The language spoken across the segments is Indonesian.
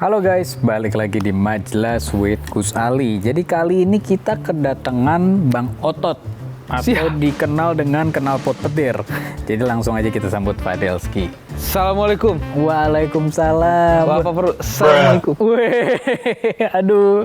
Halo guys, balik lagi di Majelas with Gus Ali. Jadi kali ini kita kedatangan Bang Otot atau dikenal dengan knalpot petir. Jadi langsung aja kita sambut Fadelski. Assalamualaikum. Waalaikumsalam. Apa perlu? Assalamualaikum. Weh, aduh.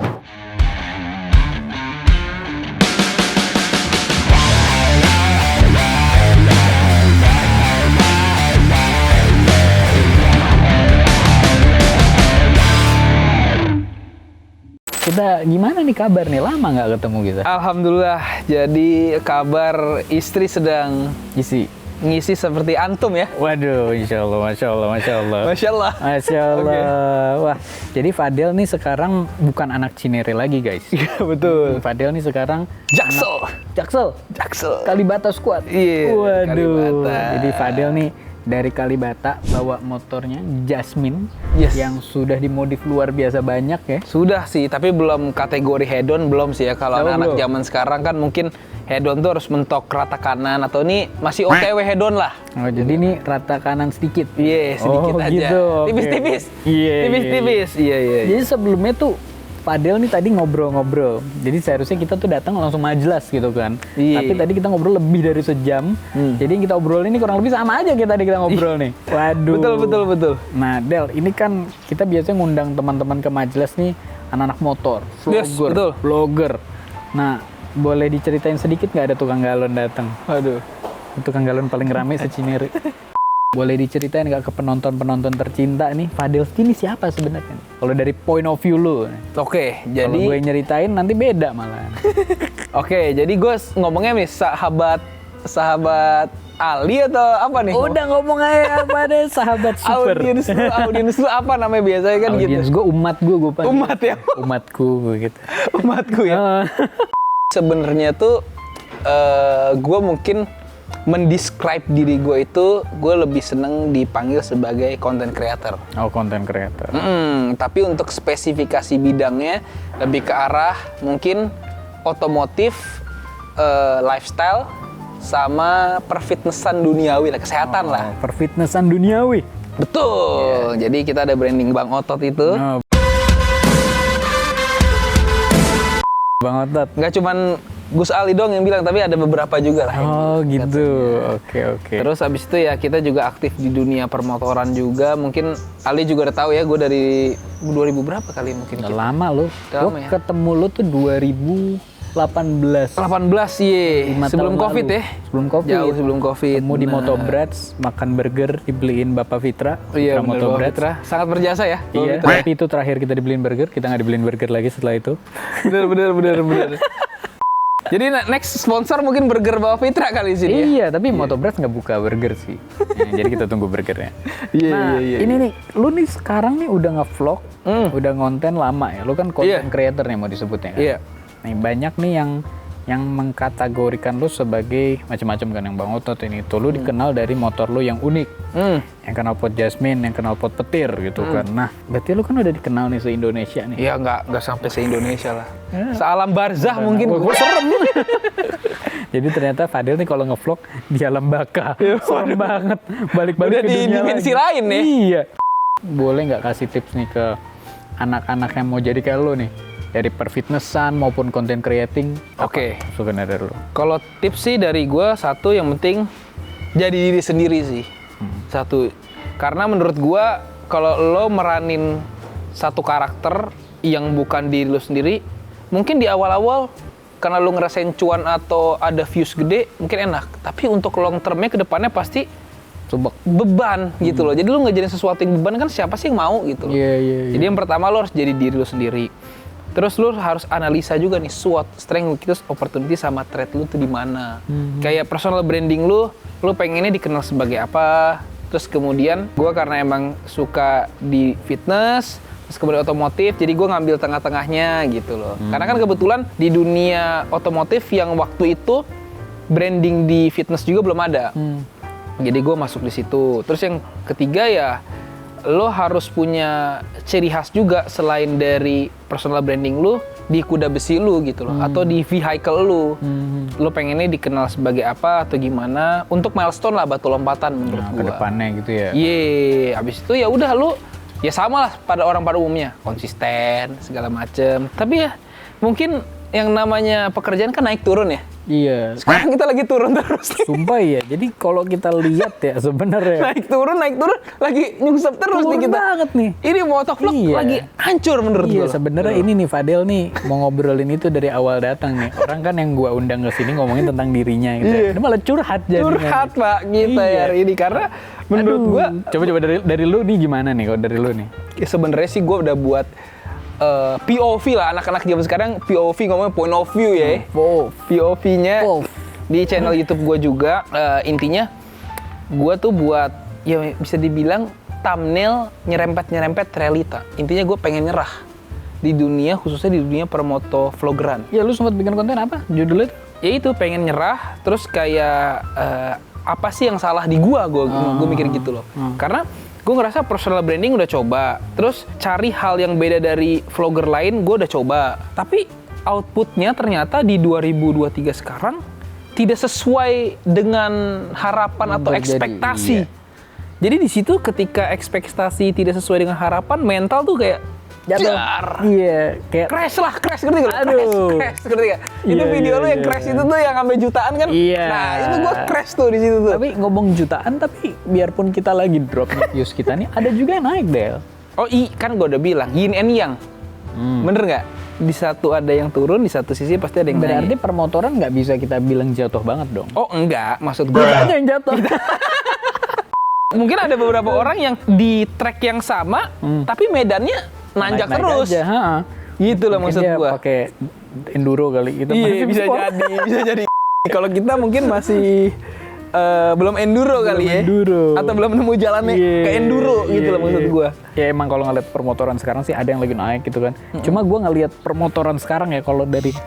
Kita gimana nih kabar nih? Lama nggak ketemu kita. Alhamdulillah. Jadi kabar istri sedang ngisi seperti antum ya. Waduh, insya Allah, masya Allah, masya Allah. Masya Allah. Masya Allah. Okay. Wah, jadi Fadel nih sekarang bukan anak Cinere lagi guys. Iya betul. Fadel nih sekarang Jaksel. Kalibata Squad. Iya. Waduh. Kalibata. Jadi Fadel nih dari Kalibata bawa motornya Jasmine yang sudah dimodif luar biasa banyak ya. Sudah sih, tapi belum kategori head-on belum sih ya. Kalau anak-anak zaman sekarang kan mungkin head-on tuh harus mentok rata kanan atau ini masih OTW head-on lah. Oh, jadi ini rata kanan sedikit. Iya, sedikit aja. Gitu, tipis-tipis. Iya. Tipis-tipis. Iya. Jadi sebelumnya tuh Fadel nih tadi ngobrol-ngobrol. Jadi seharusnya kita tuh datang langsung majelas gitu kan. Iya. Tapi tadi kita ngobrol lebih dari sejam. Jadi yang kita obrol ini kurang lebih sama aja kayak tadi kita ngobrol nih. Waduh. Betul. Nah, Del, ini kan kita biasanya ngundang teman-teman ke majelas nih anak-anak motor, vlogger. Nah, boleh diceritain sedikit nggak ada tukang galon datang? Waduh. Tukang galon paling rame se-Cinere. Boleh diceritain nggak ke penonton-penonton tercinta nih, Fadelski ini siapa sebenarnya? Kalau dari point of view lu. Oke, jadi kalau gue nyeritain nanti beda malah. Oke, jadi gue ngomongnya nih sahabat Ali atau apa nih? Udah ngomong aja apa deh, sahabat super. Audiens lu apa namanya biasanya kan gitu? Audiens gue umat gue panggil. Umat ya? Umatku gitu. Umatku ya? Sebenarnya tuh gue mungkin mendescribe diri gue itu, gue lebih seneng dipanggil sebagai content creator. Oh, content creator. Tapi untuk spesifikasi bidangnya lebih ke arah mungkin otomotif, lifestyle, sama perfitnessan duniawi lah, kesehatan lah. Perfitnessan duniawi. Betul. Yeah. Jadi kita ada branding Bang Otot itu. Bang Otot. Nggak cuman Gus Ali dong yang bilang, tapi ada beberapa juga lah. Oh gitu, oke. Terus abis itu ya kita juga aktif di dunia permotoran juga. Mungkin Ali juga udah tahu ya, gue dari 2000 berapa kali mungkin. Udah lama lo. Gue ketemu lo tuh 2018. 18 iya. Sebelum Covid ya. Sebelum Covid. Jauh sebelum Covid. Ketemu di Motobrats, makan burger, dibeliin Bapak Fitra. Iya, Motobrats. Sangat berjasa ya. Iya. Tapi itu terakhir kita dibeliin burger, kita nggak dibeliin burger lagi setelah itu. Bener. Jadi next sponsor mungkin burger Bapak Fitra kali sini ya? Iya, tapi Motobrats nggak buka burger sih. Jadi kita tunggu burgernya. Iya. Ini nih, lu nih sekarang nih udah nge-vlog, udah ngonten lama ya. Lu kan content creator nih mau disebutnya kan? Iya. Nih banyak nih yang mengkategorikan lu sebagai macam-macam kan, yang Bang Otot ini. Tuh lu dikenal dari motor lu yang unik. Yang knalpot Jasmine, yang knalpot petir gitu kan. Nah, berarti lu kan udah dikenal nih se-Indonesia nih. Iya, nggak sampai se-Indonesia lah. Sealam barzah mungkin. Gue serem. Jadi ternyata Fadel nih kalau nge-vlog di alam baka. Serem banget. Balik-balik ke dunia dimensi lain ya. Iya. Boleh nggak kasih tips nih ke anak-anak yang mau jadi kayak lu nih? Dari perfitnessan maupun content creating. Oke. Suka dari lu. Kalau tips sih dari gue, satu yang penting jadi diri sendiri sih. Satu. Karena menurut gue kalau lo meranin satu karakter yang bukan diri lo sendiri, mungkin di awal-awal karena lo ngerasain cuan atau ada views gede, mungkin enak. Tapi untuk long termnya ke depannya pasti beban gitu loh. Jadi lo ngejadiin sesuatu yang beban kan siapa sih yang mau gitu loh. Iya. Jadi yang pertama lo harus jadi diri lo sendiri. Terus lu harus analisa juga nih SWOT, strength, weakness, opportunity sama threat lu tuh di mana. Kayak personal branding lu pengennya dikenal sebagai apa. Terus kemudian gua karena emang suka di fitness, terus kemudian otomotif, jadi gua ngambil tengah-tengahnya gitu loh. Karena kan kebetulan di dunia otomotif yang waktu itu branding di fitness juga belum ada. Jadi gua masuk di situ. Terus yang ketiga ya lo harus punya ciri khas juga selain dari personal branding lo di kuda besi lo gitu loh, atau di vehicle lo. Lo pengennya dikenal sebagai apa atau gimana untuk milestone lah, batu lompatan menurut gua. Ke depannya gitu ya. Abis itu ya udah lo ya sama lah pada umumnya, konsisten segala macem. Tapi ya mungkin yang namanya pekerjaan kan naik turun ya. Iya. Sekarang kita lagi turun terus. Sumpah ya. Jadi kalau kita lihat ya sebenarnya naik turun, lagi nyungsep terus turun nih kita. banget nih. Ini motovlog lagi hancur menurut Iya, gue. sebenarnya ini nih Fadel nih mau ngobrolin itu dari awal datang nih. Orang kan yang gua undang ke sini ngomongin tentang dirinya gitu. Iya. Ini malah curhat jadinya. Curhat Pak kita ya hari ini karena menurut gua coba dari lu nih gimana nih kalau dari lu nih? Ya sebenarnya sih gua udah buat POV lah, anak-anak zaman sekarang POV ngomongnya point of view ya. POV-nya di channel YouTube gue juga. Intinya gue tuh buat ya bisa dibilang thumbnail nyerempet realita. Intinya gue pengen nyerah di dunia, khususnya di dunia permoto vlogeran. Ya lu sempat bikin konten apa? Judulnya itu? Ya itu pengen nyerah, terus kayak apa sih yang salah di gue mikir gitu loh. Karena gue ngerasa personal branding udah coba, terus cari hal yang beda dari vlogger lain gue udah coba. Tapi outputnya ternyata di 2023 sekarang tidak sesuai dengan harapan atau ekspektasi. Iya. Jadi di situ ketika ekspektasi tidak sesuai dengan harapan, mental tuh kayak jar. Iya, kayak crash ngerti gak? Crash ngerti gak? Itu video lu yang crash itu tuh yang sampai jutaan kan? Iya. Nah, itu gua crash tuh di situ tuh. Tapi ngomong jutaan, tapi biarpun kita lagi drop views kita nih, ada juga yang naik, Del. Oh kan gua udah bilang, yin and yang. Bener nggak? Di satu ada yang turun, di satu sisi pasti ada yang naik. Berarti permotoran nggak bisa kita bilang jatuh banget dong? Oh enggak, maksud gua aja yang jatuh. Mungkin ada beberapa orang yang di track yang sama, tapi medannya nanjak terus. Aja, gitu lah maksud gua. Pakai enduro kali gitu. Iya, bisa jadi. Kalau kita mungkin masih belum enduro kali ya. Atau belum nemu jalannya ke enduro gitu lah maksud gua. Ya emang kalau ngeliat permotoran sekarang sih ada yang lagi naik gitu kan. Cuma gua ngeliat permotoran sekarang ya kalau dari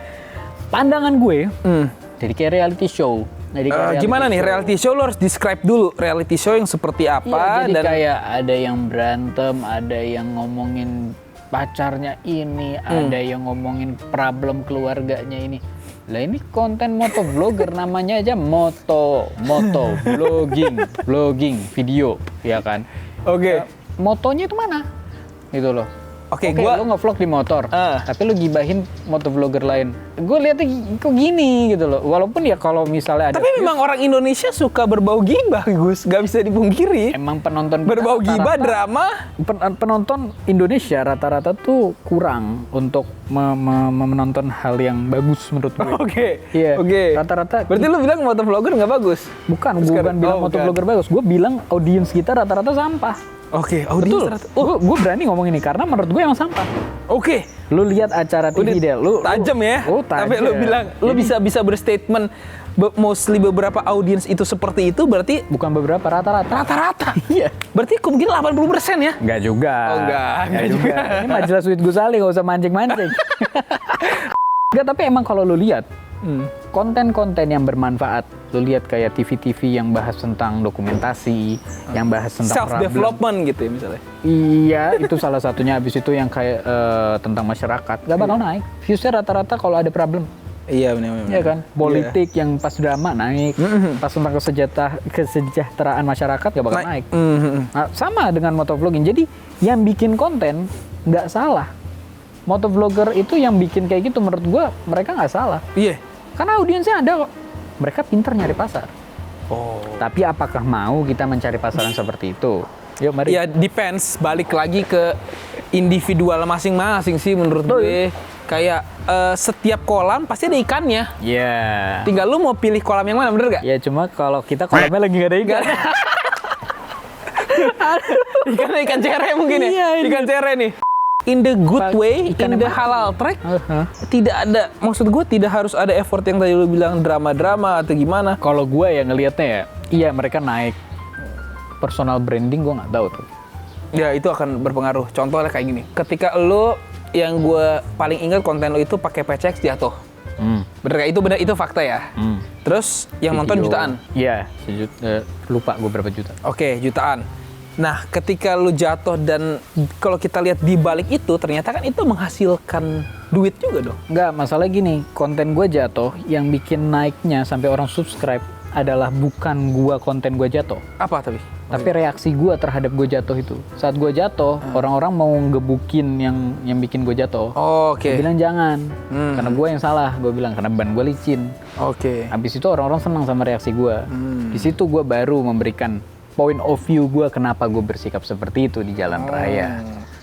pandangan gue, jadi kayak reality show. Gimana nih reality show, lo harus describe dulu reality show yang seperti apa. Jadi kayak ada yang berantem, ada yang ngomongin pacarnya ini, ada yang ngomongin problem keluarganya ini. Lah ini konten motovlogger namanya aja moto vlogging video, ya kan? Oke. Motonya itu mana? Gitu loh. Oke, lo nge-vlog di motor, tapi lo gibahin motovlogger lain. Gue lihatnya kok gini gitu loh. Walaupun ya kalau misalnya ada. Tapi memang orang Indonesia suka berbau gibah, Gus. Gak bisa dipungkiri. Emang penonton berbau gibah, drama. Penonton Indonesia rata-rata tuh kurang untuk menonton hal yang bagus menurut gue. Oke. Rata-rata. Berarti lu bilang motovlogger nggak bagus? Bukan bilang motovlogger bagus. Gue bilang audiens kita rata-rata sampah. Oke, betul. Gue berani ngomong ini karena menurut gue emang sampah. Oke. Lu lihat acara TV deh, lu tajam ya. Tapi lu bilang lu bisa berstatement mostly beberapa audiens itu seperti itu, berarti bukan beberapa, rata-rata. Iya. Berarti mungkin 80% ya? Enggak juga. Oh, enggak juga. Ini majalah Sweet Gusali, enggak usah mancing-mancing. Enggak, tapi emang kalau lu lihat konten-konten yang bermanfaat, lu lihat kayak TV-TV yang bahas tentang dokumentasi, yang bahas tentang self-development gitu ya misalnya. Iya, itu salah satunya. Habis itu yang kayak tentang masyarakat, gak bakal naik. Viewsnya rata-rata kalau ada problem. Iya benar. Iya kan, politik yang pas drama naik, pas tentang kesejahteraan masyarakat gak bakal naik. Nah, sama dengan motovlogging. Jadi yang bikin konten nggak salah. Motovlogger itu yang bikin kayak gitu menurut gua mereka nggak salah. Iya. Karena audiensnya ada kok. Mereka pintar nyari pasar. Tapi apakah mau kita mencari pasaran seperti itu? Yuk mari. Ya depends, balik lagi ke individual masing-masing sih menurut gue. Kayak setiap kolam pasti ada ikannya. Iya. Tinggal lu mau pilih kolam yang mana, bener gak? Ya cuma kalau kita kolamnya lagi gak ada ikan. Ikan cere mungkin ya? Ikan cere nih. In the good way, in the halal track, tidak ada, maksud gue tidak harus ada effort yang tadi lu bilang drama-drama atau gimana. Kalau gue ya ngelihatnya ya, iya mereka naik personal branding, gue nggak tahu tuh. Ya itu akan berpengaruh. Contohnya kayak gini, ketika lu yang gue paling ingat konten lu itu pakai PCX jatuh. Bener gak? Itu fakta ya. Terus yang nonton jutaan. Iya, lupa gue berapa juta. Oke, jutaan. Nah, ketika lu jatuh dan kalau kita lihat di balik itu, ternyata kan itu menghasilkan duit juga dong. Enggak, masalah gini, konten gue jatuh, yang bikin naiknya sampai orang subscribe adalah bukan konten gue jatuh. Apa tapi? Tapi reaksi gue terhadap gue jatuh itu, saat gue jatuh, orang-orang mau ngebukin yang bikin gue jatuh. Oke. Gue bilang jangan, karena gue yang salah. Gue bilang karena ban gue licin. Oke. Habis itu orang-orang senang sama reaksi gue. Di situ gue baru memberikan point of view gue kenapa gue bersikap seperti itu di jalan raya.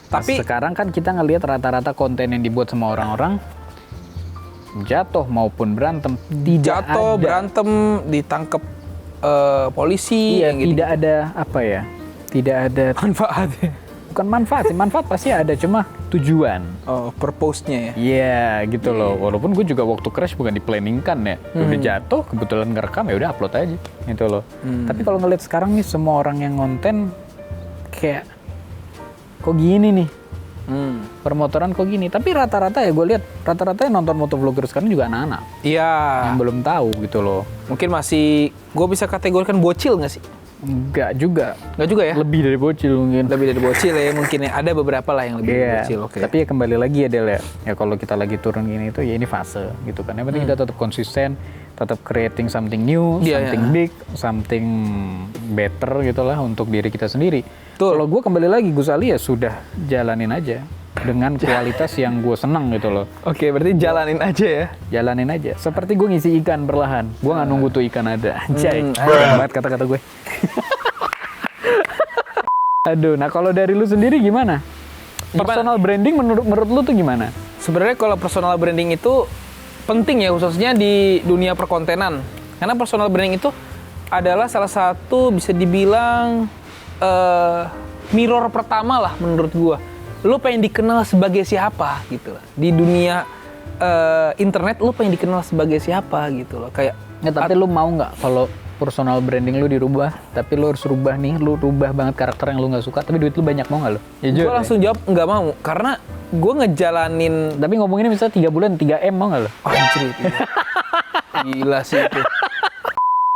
Tapi sekarang kan kita ngelihat rata-rata konten yang dibuat sama orang-orang jatuh maupun berantem, tidak jatuh, ada. berantem, ditangkap polisi. Iya, gitu. tidak ada apa ya? Tidak ada Manfaat. bukan manfaat sih, manfaat pasti ada, cuma tujuan. Oh, purpose-nya ya. Iya, gitu loh. Walaupun gue juga waktu crash bukan di-planningkan ya. Udah jatuh, kebetulan ngerekam ya udah upload aja gitu loh. Tapi kalau ngeliat sekarang nih semua orang yang ngonten kayak kok gini nih. Permotoran kok gini. Tapi rata-rata ya gue lihat rata-rata yang nonton motovlogger sekarang juga anak-anak. Iya. Yang belum tahu gitu loh. Mungkin masih gue bisa kategorikan bocil nggak sih? Enggak juga. Nggak juga ya? Lebih dari bocil mungkin. Lebih dari bocil ya mungkin ya. Ada beberapa lah yang lebih dari bocil. Oke. Tapi ya kembali lagi ya Del ya. Ya kalau kita lagi turun gini itu ya ini fase gitu kan. Yang penting kita tetap konsisten, tetap creating something new, something big, something better gitulah untuk diri kita sendiri. Kalau gue kembali lagi Gus Ali ya sudah jalanin aja dengan kualitas yang gue senang gitu loh. Oke, berarti jalanin aja ya. Jalanin aja. Seperti gue ngisi ikan perlahan. Gue nggak nunggu tuh ikan ada. Anjay. Keren banget kata-kata gue. Aduh, nah kalau dari lu sendiri gimana? Personal branding menurut lu tuh gimana? Sebenarnya kalau personal branding itu penting ya, khususnya di dunia perkontenan. Karena personal branding itu adalah salah satu bisa dibilang mirror pertama lah menurut gua. Lu pengen dikenal sebagai siapa gitu lah. Di dunia internet lu pengen dikenal sebagai siapa gitu loh. Kayak ya, tapi lu mau nggak kalau personal branding lu dirubah, tapi lu harus rubah nih, lu rubah banget karakter yang lu nggak suka, tapi duit lu banyak, mau nggak lu? Ya, gue langsung jawab nggak mau, karena gue ngejalanin. Tapi ngomonginnya misalnya 3 bulan 3M, mau nggak lu? Oh, anjir, gila sih itu.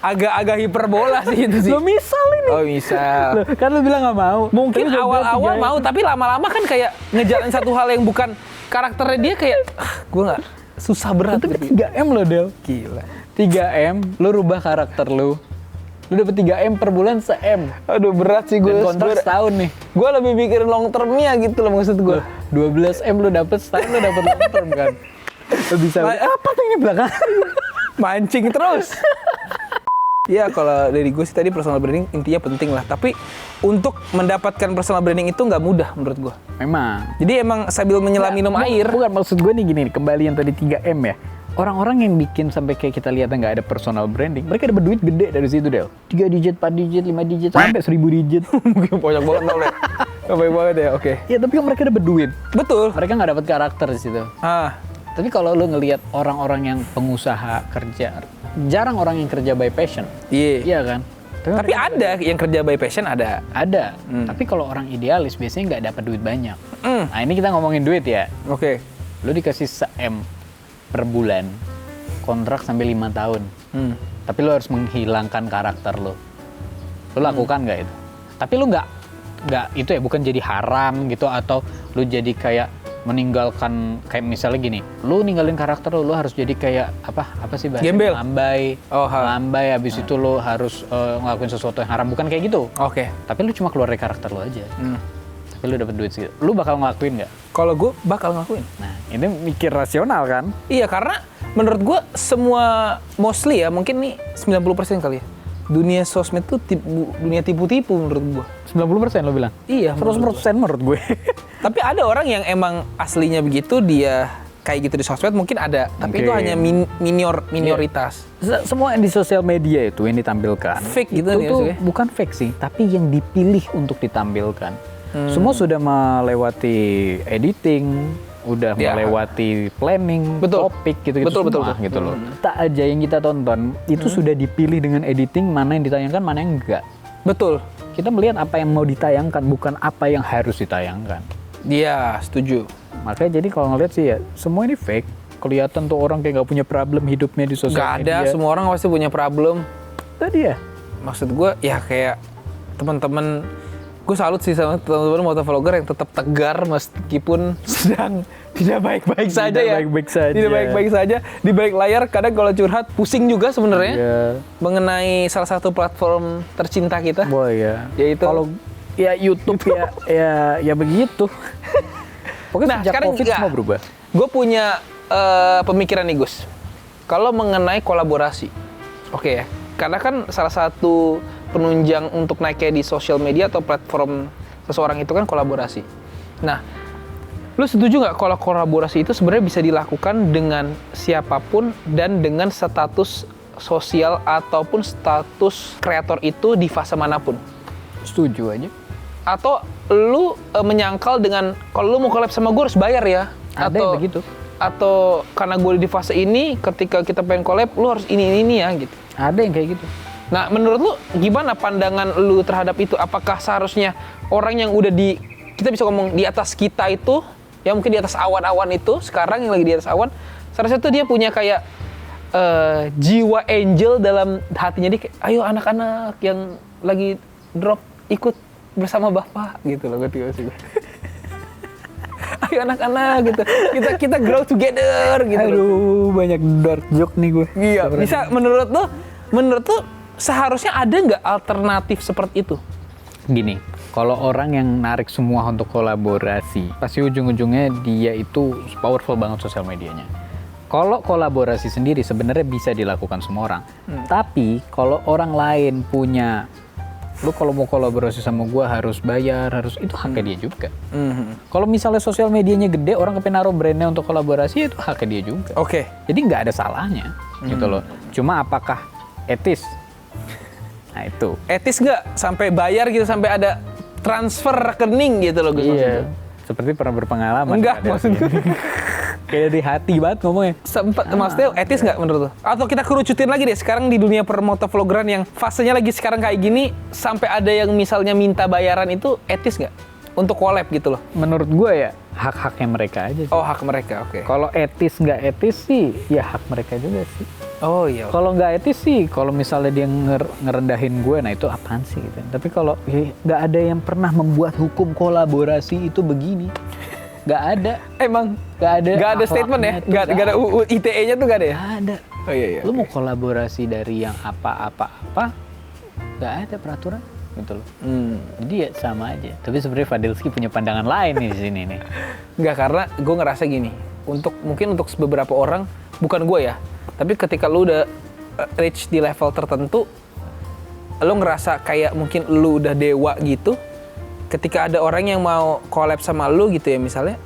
Agak-agak hiperbola sih itu sih. Lo misal ini. Oh, misal. Loh, kan lu bilang nggak mau. Mungkin awal-awal mau, tapi lama-lama kan kayak ngejalanin satu hal yang bukan karakternya dia, kayak gue nggak, susah berat. Tapi 3M lo Del. Gila. 3M, lu rubah karakter lu. Lu dapet 3M per bulan se-M. Aduh, berat sih gue. Dan kontrak setahun nih. Gue lebih mikirin long termnya gitu loh maksud gue. 12M lu dapet setahun, lu dapet long term kan. Lu bisa. Apa tuh ini belakang? Mancing terus. Ya kalau dari gue sih tadi personal branding intinya penting lah. Tapi untuk mendapatkan personal branding itu nggak mudah menurut gue. Memang. Jadi emang sambil menyelam minum air. Bukan, maksud gue nih gini, kembali yang tadi 3M ya. Orang-orang yang bikin sampai kayak kita lihat nggak ada personal branding, mereka dapat duit gede dari situ Del. 3 digit, 4 digit, 5 digit, sampai 1000 digit. Mungkin banyak banget tau deh. Banyak banget ya, oke. Ya tapi kan mereka dapat duit. Betul. Mereka nggak dapat karakter di situ. Tapi kalau lu ngelihat orang-orang yang pengusaha kerja, jarang orang yang kerja by passion. Iya kan? Tapi ada yang kerja by passion, ada. Ada. Tapi kalau orang idealis biasanya nggak dapat duit banyak. Nah ini kita ngomongin duit ya. Oke. Lu dikasih se-M per bulan, kontrak sampai 5 tahun. Tapi lu harus menghilangkan karakter lu. Lu lakukan nggak itu? Tapi lu nggak itu ya, bukan jadi haram gitu atau lu jadi kayak meninggalkan, kayak misalnya gini, lu ninggalin karakter lu harus jadi kayak apa sih bahasa? Gembel. Lambai, habis itu lu harus ngelakuin sesuatu yang haram, bukan kayak gitu. Oke. Tapi lu cuma keluar dari karakter lu aja. Tapi lu dapet duit segitu. Lu bakal ngelakuin nggak? Kalau gue bakal ngelakuin. Nah, ini mikir rasional kan? Iya, karena menurut gue semua mostly ya, mungkin nih 90% kali ya. Dunia sosmed tuh dunia tipu-tipu menurut gue. 90% lo bilang? Iya, 100% menurut gue. Tapi ada orang yang emang aslinya begitu, dia kayak gitu di sosmed mungkin ada. Tapi itu hanya minoritas. Semua yang di sosial media itu yang ditampilkan. Fake gitu nih maksudnya? Bukan fake sih, tapi yang dipilih untuk ditampilkan. Semua sudah melewati editing, udah melewati planning, topik gitu-gitu semua gitu loh. Tak aja yang kita tonton itu sudah dipilih dengan editing, mana yang ditayangkan, mana yang enggak. Betul. Kita melihat apa yang mau ditayangkan, bukan apa yang harus ditayangkan. Iya, setuju. Makanya jadi kalau ngeliat sih ya, semua ini fake. Kelihatan tuh orang kayak nggak punya problem hidupnya di sosial media. Gak ada, semua orang pasti punya problem. Tadi ya. Maksud gue ya kayak teman-teman gue salut sih sama teman-teman motovlogger yang tetap tegar meskipun sedang tidak baik-baik saja ya. Tidak baik-baik saja di balik layar. Kadang kalau curhat pusing juga sebenarnya mengenai salah satu platform tercinta kita. Yaitu kalau ya YouTube ya begitu. Pokoknya sejak COVID semua berubah. Gue punya pemikiran nih Gus. Kalau mengenai kolaborasi, oke ya. Karena kan salah satu penunjang untuk naiknya di sosial media atau platform seseorang itu kan kolaborasi. Nah, lu setuju nggak kalau kolaborasi itu sebenarnya bisa dilakukan dengan siapapun dan dengan status sosial ataupun status kreator itu di fase manapun? Setuju aja. Atau lu menyangkal dengan kalau lu mau collab sama gue harus bayar ya? Ada yang begitu. Atau karena gue di fase ini, ketika kita pengen collab, lu harus ini ya gitu. Ada yang kayak gitu. Nah, menurut lu gimana pandangan lu terhadap itu? Apakah seharusnya orang yang udah kita bisa ngomong di atas kita itu, yang mungkin di atas awan-awan itu, sekarang yang lagi di atas awan, seharusnya tuh dia punya kayak jiwa angel dalam hatinya dia, ayo anak-anak yang lagi drop ikut bersama bapak gitu loh, ngerti gak sih gue? Ayo anak-anak gitu, kita grow together gitu. Aduh, banyak dark joke nih gue. Iya, bisa menurut tuh seharusnya ada nggak alternatif seperti itu? Gini, kalau orang yang narik semua untuk kolaborasi, pasti ujung-ujungnya dia itu powerful banget sosial medianya. Kalau kolaborasi sendiri sebenarnya bisa dilakukan semua orang. Tapi kalau orang lain punya, lu kalau mau kolaborasi sama gue harus bayar, itu haknya dia juga. Kalau misalnya sosial medianya gede, orang kepengen naruh brandnya untuk kolaborasi, itu haknya dia juga. Oke. Jadi nggak ada salahnya, gitu loh. Cuma apakah etis? Nah itu. Etis nggak sampai bayar gitu, sampai ada transfer rekening gitu loh Gus? Iya. Seperti pernah berpengalaman. Enggak, maksudnya. Kayak dari hati banget ngomongnya. Sempat, maksudnya etis nggak menurut lo? Atau kita kerucutin lagi deh, sekarang di dunia permotovloggeran yang fasenya lagi sekarang kayak gini, sampai ada yang misalnya minta bayaran itu etis nggak? Untuk collab gitu loh? Menurut gue ya, hak-haknya mereka aja sih. Oh, hak mereka, oke. Kalau etis nggak etis sih, ya hak mereka juga sih. Oh iya. Kalau nggak etis sih, kalau misalnya dia ngerendahin gue, nah itu apaan sih gitu. Tapi kalau nggak ada yang pernah membuat hukum kolaborasi itu begini. Nggak ada. Emang? Nggak ada statement ya? Nggak ada UU ITE-nya tuh nggak ada ya? Nggak ada. Oh iya. Lu mau kolaborasi dari yang apa-apa, nggak ada peraturan gitu loh. Jadi ya sama aja. Tapi sebenarnya Fadilski punya pandangan lain nih di sini nih. Nggak, karena gue ngerasa gini. Mungkin untuk beberapa orang, bukan gue ya, tapi ketika lu udah reach di level tertentu, lu ngerasa kayak mungkin lu udah dewa gitu. Ketika ada orang yang mau collab sama lu gitu ya misalnya,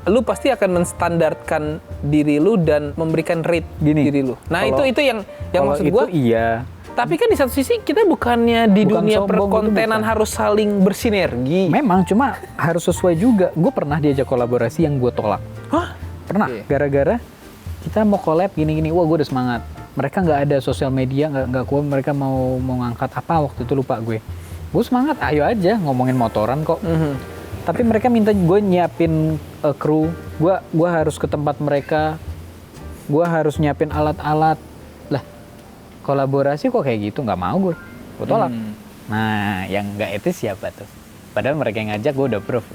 lu pasti akan menstandarkan diri lu dan memberikan rate diri lu. Nah itu yang maksud gue. Iya. Tapi kan di satu sisi kita bukannya di dunia perkontenan harus saling bersinergi. Memang, cuma harus sesuai juga. Gue pernah diajak kolaborasi yang gue tolak. Hah? Pernah. Gara-gara kita mau collab gini-gini, wah gue udah semangat. Mereka nggak ada sosial media, nggak kuat. Mereka mau ngangkat apa waktu itu lupa gue. Gue semangat, ayo aja ngomongin motoran kok. Tapi mereka minta gue nyiapin kru, gue harus ke tempat mereka, gue harus nyiapin alat-alat. Lah, kolaborasi kok kayak gitu, nggak mau gue tolak. Nah, yang nggak etis siapa tuh? Padahal mereka yang ngajak, gue udah approve.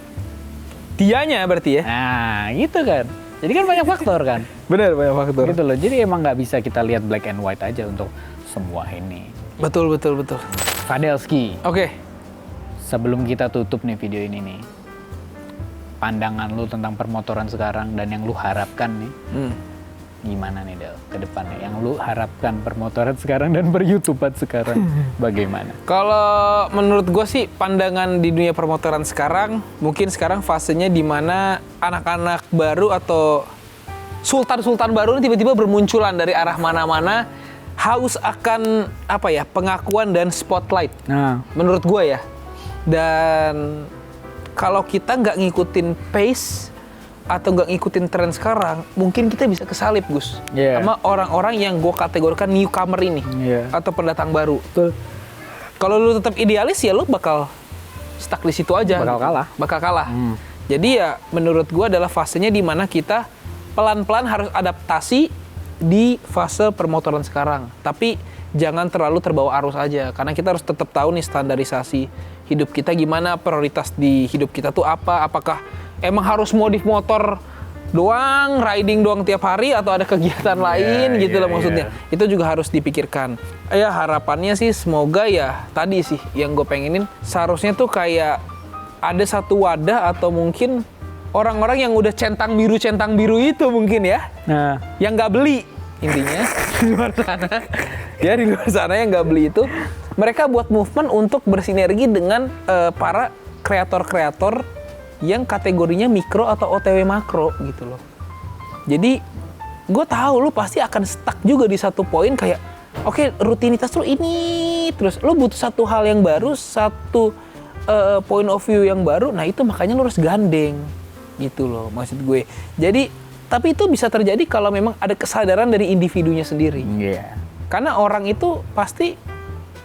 Dianya berarti ya? Nah, gitu kan. Jadi kan banyak faktor kan. Benar, banyak faktor. Gitu loh, jadi emang nggak bisa kita lihat black and white aja untuk semua ini. Betul. Fadilski. Oke. Sebelum kita tutup nih video ini nih, pandangan lu tentang permotoran sekarang dan yang lu harapkan nih, gimana nih Del ke depannya? Yang lu harapkan permotoran sekarang dan per-YouTubean sekarang bagaimana? Kalau menurut gue sih pandangan di dunia permotoran sekarang, mungkin sekarang fasenya di mana anak-anak baru atau sultan-sultan baru ini tiba-tiba bermunculan dari arah mana-mana, haus akan pengakuan dan spotlight. Nah, menurut gue ya. Dan kalau kita nggak ngikutin pace atau nggak ngikutin tren sekarang, mungkin kita bisa kesalip Gus sama orang-orang yang gue kategorikan newcomer ini atau pendatang baru. Betul. Kalau lu tetap idealis ya lu bakal stuck di situ aja. Bakal kalah. Jadi ya menurut gue adalah fasenya di mana kita pelan-pelan harus adaptasi di fase permotoran sekarang. Tapi jangan terlalu terbawa arus aja. Karena kita harus tetap tahu nih standarisasi hidup kita gimana, prioritas di hidup kita tuh apa. Apakah emang harus modif motor doang, riding doang tiap hari, atau ada kegiatan lain gitu lah maksudnya. Itu juga harus dipikirkan. Ya harapannya sih semoga ya tadi sih yang gue pengenin, seharusnya tuh kayak ada satu wadah atau mungkin orang-orang yang udah centang biru itu mungkin ya, yang nggak beli intinya di luar sana. Ya di luar sana yang nggak beli itu, mereka buat movement untuk bersinergi dengan para kreator-kreator yang kategorinya mikro atau OTW makro gitu loh. Jadi gue tahu lu pasti akan stuck juga di satu poin kayak, oke, rutinitas lu ini, terus lu butuh satu hal yang baru, satu point of view yang baru. Nah itu makanya lu harus gandeng gitu loh maksud gue. Jadi tapi itu bisa terjadi kalau memang ada kesadaran dari individunya sendiri. Karena orang itu pasti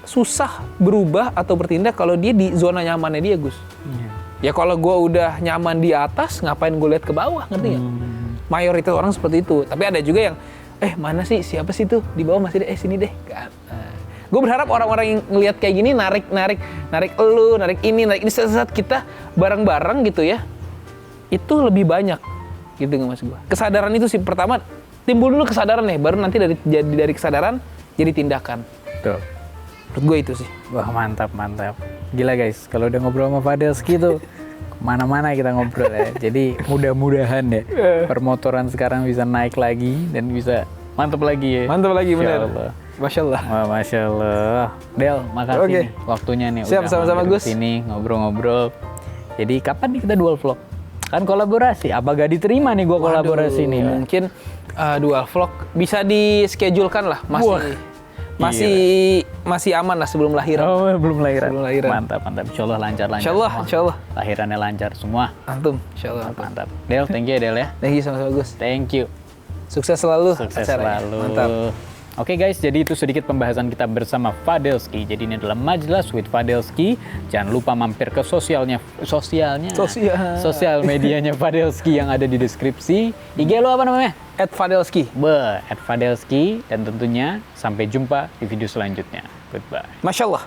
susah berubah atau bertindak kalau dia di zona nyamannya dia, Gus. Ya kalau gue udah nyaman di atas, ngapain gue lihat ke bawah, ngerti nggak? Mayoritas orang seperti itu. Tapi ada juga yang, mana sih, siapa sih tuh di bawah masih deh, sini deh. Gue berharap orang-orang yang ngelihat kayak gini narik elu, narik ini saat kita bareng-bareng gitu ya, itu lebih banyak gitu nggak mas gue. Kesadaran itu sih pertama timbul dulu kesadaran nih, baru nanti dari kesadaran jadi tindakan. Tuh. Menurut gue itu sih. Wah mantap. Gila guys, kalau udah ngobrol sama Fadelski tuh mana-mana kita ngobrol ya. Jadi mudah-mudahan ya permotoran sekarang bisa naik lagi dan bisa mantap lagi ya. Mantap lagi bener. Masya Allah. Wah, Masya Allah. Del, makasih nih waktunya nih. Siap, sama-sama Gus. Sini ngobrol-ngobrol. Jadi kapan nih kita dual vlog? Kan kolaborasi, apa gak diterima nih gua kolaborasi nih? Mungkin dual vlog bisa di-schedulekan lah, masih aman lah sebelum lahiran. Oh, belum lahiran. Sebelum lahiran. Mantap. Insyaallah lancar. Insyaallah. Lahirannya lancar semua. Antum, insyaallah. Mantap. Del, thank you ya Del ya. Thank you sama-sama Gus. Thank you. Sukses selalu. Mantap. Oke guys, jadi itu sedikit pembahasan kita bersama Fadelski. Jadi ini adalah Majelas with Fadelski. Jangan lupa mampir ke sosial medianya Fadelski yang ada di deskripsi. IG lo apa namanya? @Fadelski. @Fadelski, dan tentunya sampai jumpa di video selanjutnya. Goodbye. Masya Allah.